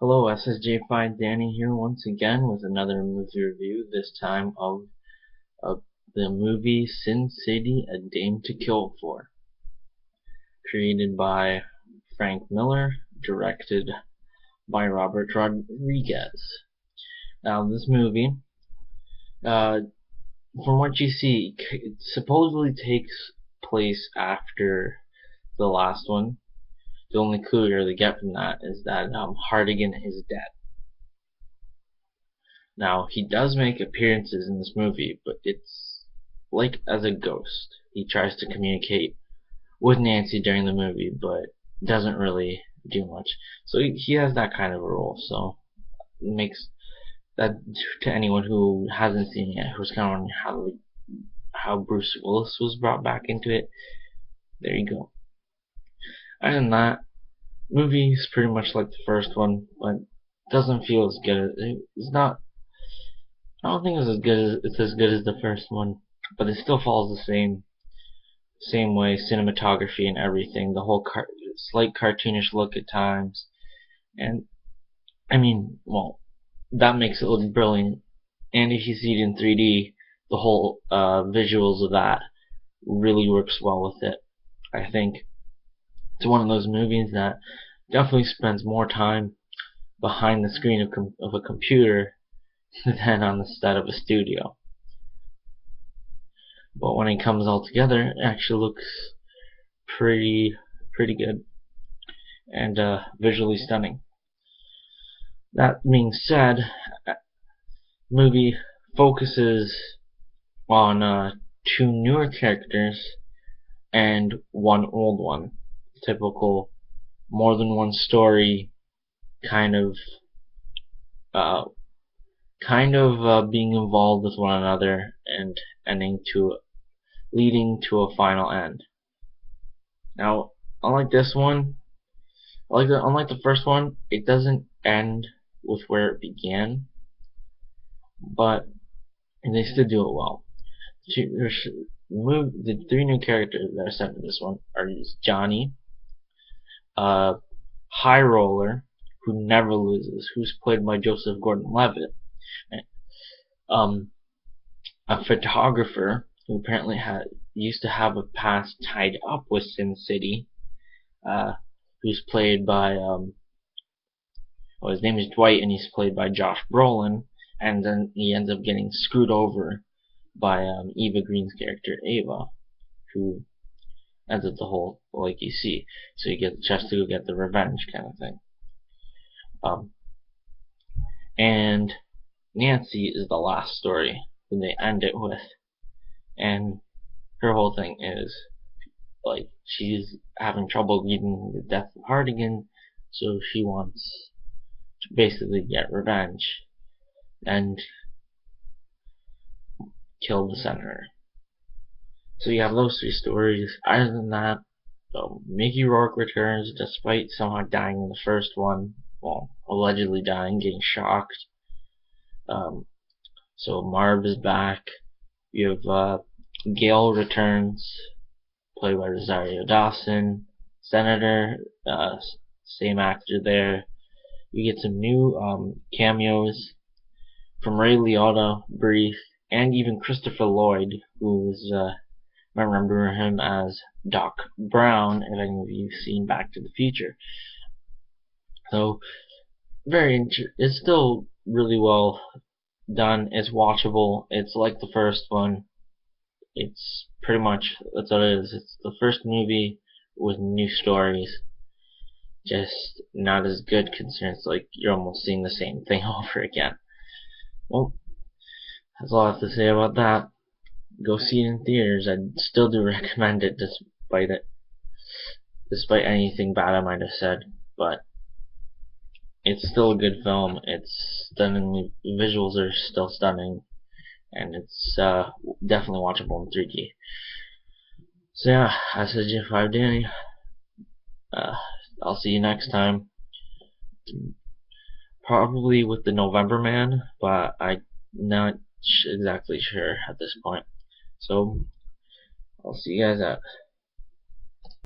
Hello, SSJ5 Danny here once again with another movie review, this time of the movie Sin City: A Dame to Kill For, created by Frank Miller, directed by Robert Rodriguez. Now, this movie, uh, from what you see, it supposedly takes place after the last one. The only clue you really get from that is that Hardigan is dead. Now, he does make appearances in this movie, but it's like as a ghost. He tries to communicate with Nancy during the movie, but doesn't really do much. So he has that kind of a role. So it makes that, to anyone who hasn't seen it, who's kind of wondering how Bruce Willis was brought back into it, there you go. Other than that, movie is pretty much like the first one, but doesn't feel as good. It's not. I don't think it's as good as the first one, but it still follows the same way, cinematography and everything. The whole slight cartoonish look at times, and I mean, well, that makes it look brilliant. And if you see it in 3D, the whole visuals of that really works well with it. I think it's one of those movies that definitely spends more time behind the screen of a computer than on the set of a studio. But when it comes all together, it actually looks pretty good and visually stunning. That being said, movie focuses on two newer characters and one old one. Typical more than one story kind of being involved with one another and leading to a final end. Now, unlike this one, unlike the first one, it doesn't end with where it began, but they still do it well. The three new characters that are sent to this one are Johnny, a high roller who never loses, who's played by Joseph Gordon-Levitt, a photographer who apparently used to have a past tied up with Sin City, who's played by his name is Dwight, and he's played by Josh Brolin, and then he ends up getting screwed over by Eva Green's character Ava, who ends up the whole like you see. So you get the chance to go get the revenge kind of thing. And Nancy is the last story that they end it with, and her whole thing is like she's having trouble reading the death of Hardigan, so she wants to basically get revenge and kill the senator. So you have those three stories. Other than that, Mickey Rourke returns despite somehow dying in the first one. Well, allegedly dying, getting shocked. So Marv is back. You have Gail returns, played by Rosario Dawson. Senator, same actor there. You get some new cameos from Ray Liotta, brief, and even Christopher Lloyd, who was, I remember him as Doc Brown, if any of you've seen Back to the Future. So, it's still really well done. It's watchable. It's like the first one. It's pretty much, that's what it is. It's the first movie with new stories, just not as good considering it's like you're almost seeing the same thing over again. Well, that's all I have to say about that. Go see it in theaters. I still do recommend it despite anything bad I might have said, but it's still a good film. It's stunningly, visuals are still stunning, and it's definitely watchable in 3D. So yeah, SSJ5 Danny. I'll see you next time. Probably with the November Man, but I'm not exactly sure at this point. So I'll see you guys out.